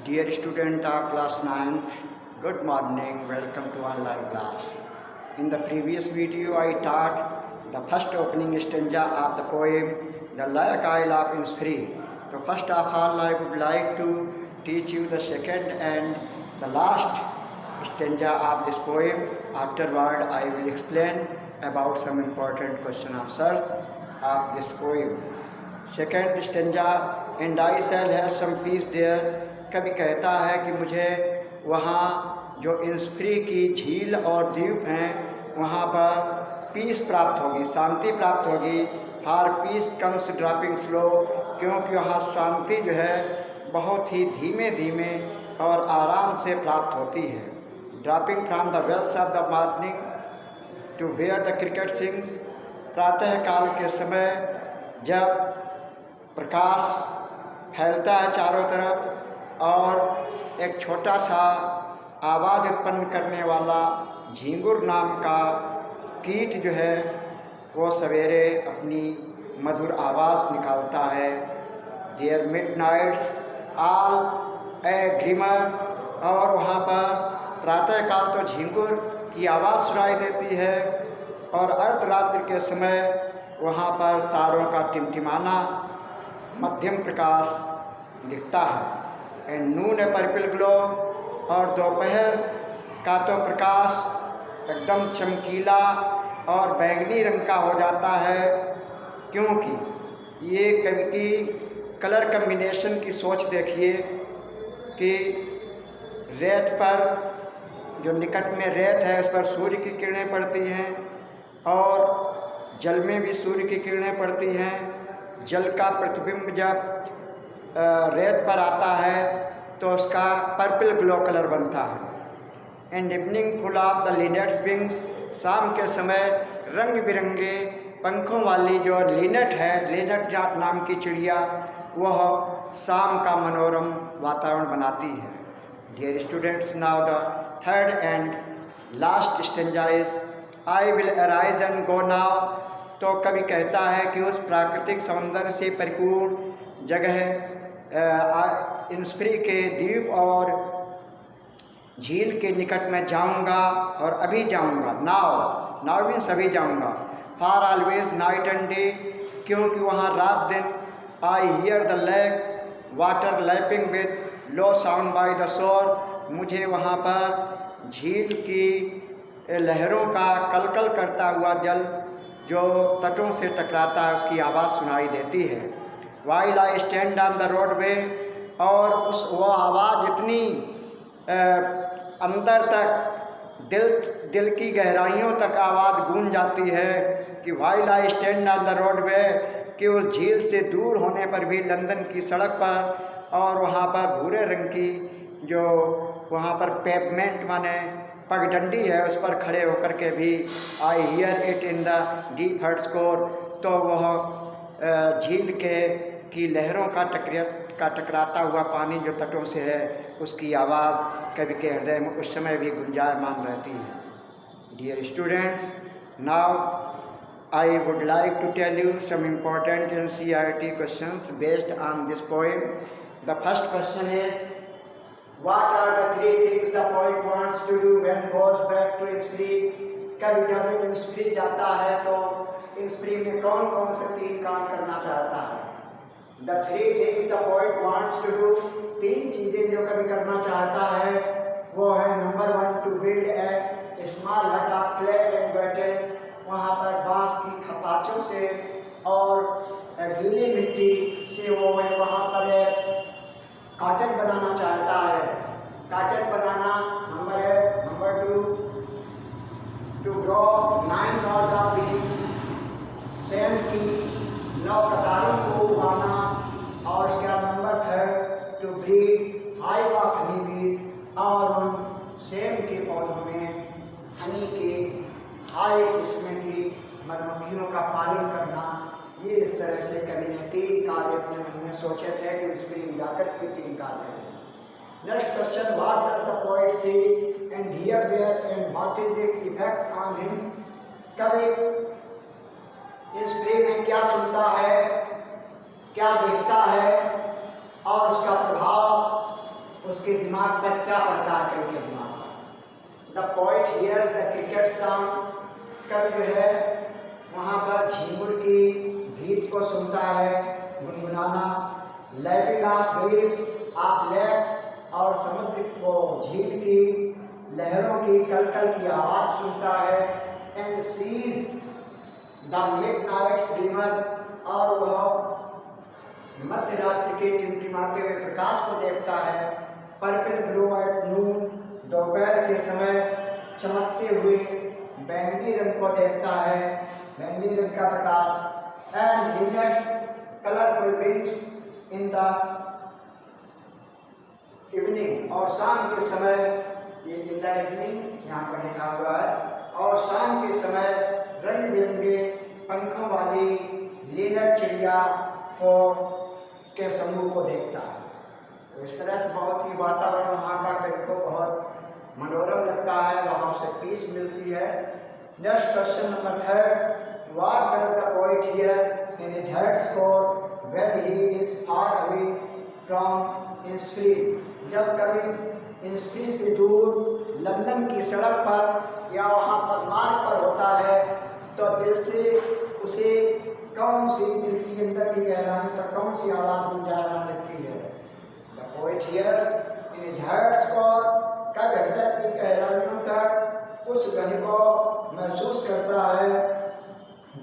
Dear student of class 9th, good morning, welcome to online class. In the previous video, I taught the first opening stanza of the poem, The Lake Isle of Innisfree. So first of all, I would like to teach you the second and the last stanza of this poem. Afterward, I will explain about some important question answers of this poem. Second stanza, and I shall have some peace there. कवि कहता है कि मुझे वहाँ जो इन्निसफ्री की झील और द्वीप हैं वहाँ पर पीस प्राप्त होगी, शांति प्राप्त होगी। For piece comes dropping slow, क्योंकि वहाँ शांति जो है बहुत ही धीमे धीमे और आराम से प्राप्त होती है। Dropping from the veils of the morning to where the cricket sings, प्रातः काल के समय जब प्रकाश फैलता है चारों तरफ और एक छोटा सा आवाज़ उत्पन्न करने वाला झींगुर नाम का कीट जो है वो सवेरे अपनी मधुर आवाज़ निकालता है। देयर मिडनाइट्स ऑल ए ग्रीमर, और वहाँ पर प्रातःकाल तो झींगुर की आवाज़ सुनाई देती है और अर्धरात्रि के समय वहाँ पर तारों का टिमटिमाना मध्यम प्रकाश दिखता है। And Noon A purple glow, और दोपहर का तो प्रकाश एकदम चमकीला और बैंगनी रंग का हो जाता है, क्योंकि ये कवि की कलर कम्बिनेशन की सोच देखिए कि रेत पर जो निकट में रेत है उस पर सूर्य की किरणें पड़ती हैं और जल में भी सूर्य की किरणें पड़ती हैं। जल का प्रतिबिंब जब रेत पर आता है तो उसका पर्पल ग्लो कलर बनता है। And evening full of the linnet's wings, शाम के समय रंग बिरंगे पंखों वाली जो लिनेट है, लिनेट जाट नाम की चिड़िया, वह शाम का मनोरम वातावरण बनाती है। Dear students, now the third and last stanza is I will arise and go now. तो कवि कहता है कि उस प्राकृतिक सौंदर्य से परिपूर्ण जगह इन्निसफ्री के द्वीप और झील के निकट में जाऊंगा और अभी जाऊंगा। नाउ, नाउ मीन्स अभी जाऊंगा। For always night and day, क्योंकि वहाँ रात दिन I hear the lake water lapping with low sound by the shore, मुझे वहाँ पर झील की लहरों का कलकल करता हुआ जल जो तटों से टकराता है उसकी आवाज़ सुनाई देती है। While I stand on the roadway, और वो आवाज़ इतनी अंदर तक दिल की गहराइयों तक आवाज़ गूंज जाती है कि while I stand on the roadway, कि उस झील से दूर होने पर भी लंदन की सड़क पर और वहाँ पर भूरे रंग की जो वहाँ पर पेवमेंट माने पगडंडी है उस पर खड़े होकर के भी I hear it in the deep heart's core, तो वह झील की लहरों का टकराता हुआ पानी जो तटों से है उसकी आवाज़ कवि के हृदय में उस समय भी गुंजायमान रहती है। Dear students, now I would like to tell you some important NCERT questions based on this poem. The first question is What are the three things the poet wants to do when goes back to Innisfree? कवि जब इन्निसफ्री जाता है तो इन्निसफ्री में कौन कौन से तीन काम करना चाहता है? The three things the poet wants to do, तीन चीज़ें जो कवि करना चाहता है वो है number 1 to build a small hut of clay and wattle, वहाँ पर बांस की खपाचों से और गीली मिट्टी से वो वहाँ पर कॉटन बनाना चाहता है। कॉटन बनाना number 2 to grow 9 rods of beans, सेम की 9 कतारों को उगाना, और उसके बाद number 3 to breed hive of honey bees, और उन सेम के पौधों में हनी के हाई किस्म की मधुमक्खियों का पालन करना। ये इस तरह से कवि ने तीन कार्य अपने मन में सोचे थे कि इसमें जाकर के तीन कार्य करें। Next question, what does the poet see and hear there and what is its effect on him? कवि इस प्रेम में क्या सुनता है, क्या देखता है और उसका प्रभाव क्या पड़ता है कवि के दिमाग में। The poet hears the cricket sound, कवि जो है वहाँ पर झींगुर की गीत को सुनता है, गुनगुनाना। Lapping of waves of lakes, और समुद्र को झील की लहरों की कलकल की आवाज़ सुनता है। And sees the midnight glimmer, और वह मध्य रात्रि के टिमटिमाते हुए प्रकाश को देखता है। पर्पल ग्लो एट नून, दोपहर के समय चमकते हुए बैंगनी रंग को देखता है, बैंगनी रंग का प्रकाश। And linnet's colourful wings in the evening, और शाम के समय, ये इन द इवनिंग यहाँ पर लिखा हुआ है, और शाम के समय रंग बिरंगे पंखों वाली लिनेट चिड़िया को के समूह को देखता है। तो इस तरह से बहुत ही वातावरण वहाँ का कवि को बहुत मनोरम लगता है, वहाँ से पीस मिलती है। Next question number 3, what does the poet hear in his heart's core when he is far away from Innisfree, जब कवि इंस्फ्री से दूर लंदन की सड़क पर या वहाँ पर मार्ग पर होता है, तो दिल से उसे कौन सी, दिल की अंदर की गहराई पर कौन सी आवाज़ गुंजायमान लगती है। The poet hears in his heart's core, कवि हृदय की गहराइयों तक उस ध्वनि को महसूस करता है।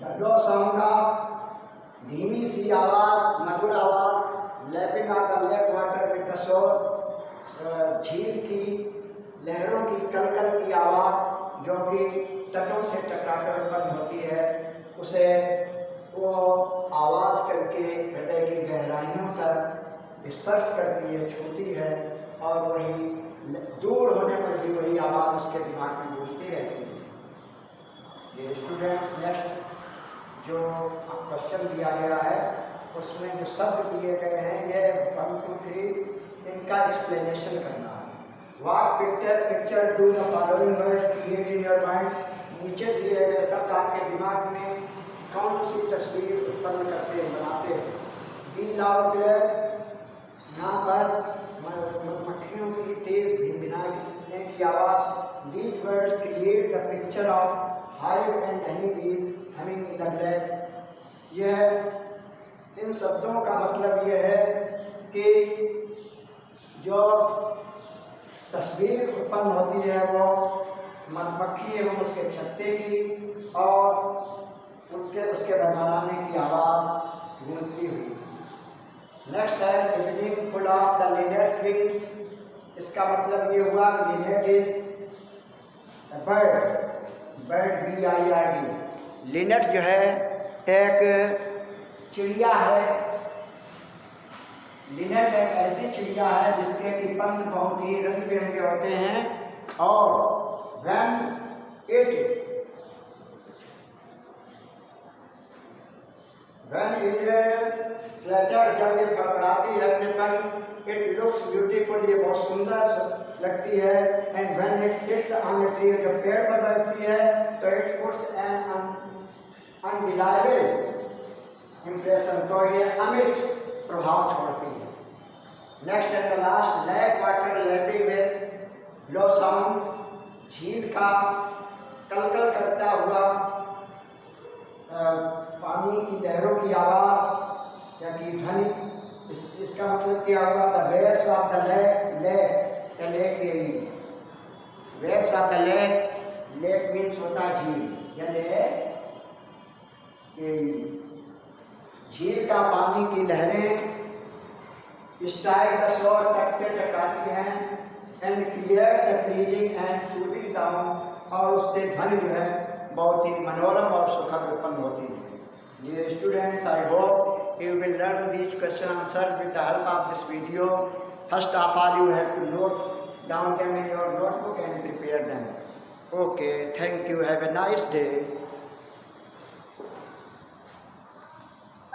द लो साउंड ऑफ, धीमी सी आवाज़, मधुर आवाज़, lapping of the lake water with the shore, झील की लहरों की कलकल की आवाज़ जो कि तटों से टकराकर उत्पन्न होती है, उसे वो आवाज़ करके हृदय की गहराइयों तक स्पर्श करती है, छूती है, और वही दूर होने पर भी वही आवाज़ उसके दिमाग में गूंजती रहती है। ये स्टूडेंट्स, नेक्स्ट जो क्वेश्चन दिया गया है उसमें जो शब्द दिए गए हैं, ये 1 2 3 इनका एक्सप्लेनेशन करना है। What picture do the following words create in your mind, नीचे दिए गए शब्द आपके दिमाग में कौन सी तस्वीर उत्पन्न करते हैं, बनाते हैं। बी लाउड, यहाँ पर मधुमक्खियों की तेज भिनभिनाने की आवाज़। These words create the picture of hive and honey बीज हमिंग इन द ग्लैड। यह इन शब्दों का मतलब यह है कि जो तस्वीर उत्पन्न होती है वो मधुमक्खी एवं उसके छत्ते की और उसके बनाने की आवाज़ गूंजती हुई। नेक्स्ट है evening full of the linnet's wings, इसका मतलब ये हुआ linnet is bird, bird BIRD। Linnet जो है एक चिड़िया है। लिनेट एक ऐसी चिड़िया है जिसके कि पंख बहुत ही रंग बिरंगे होते हैं, और व्हेन इट फ्लैटर, जब ये फड़फड़ाती है अपने पंख, इट लुक्स ब्यूटीफुल, ये बहुत सुंदर लगती है। And when it sits on a tree, जब पेड़ पर बैठती है तो इट पुट्स एन अनडिलाइबल इम्प्रेशन, तो ये अमिट प्रभाव छोड़ती है। Next and the last, lake water lapping with low sound, झील का कलकल करता हुआ पानी की लहरों की आवाज़ या की ध्वनि, इसका मतलब क्या हुआ। The waves of the lake, lake waves of the lake means होता झील, यानी झील का पानी की लहरें स्ट्राइक द शोर, तट से टकराती हैं। And clears a pleasing and soothing sound, और उससे ध्वनि जो है बहुत ही मनोरम और सुखद उत्पन्न होती है। Dear students, I hope you will learn these question answers with the help of this video. First of all, you have to note down them in your notebook and prepare them. Okay, thank you. Have a nice day.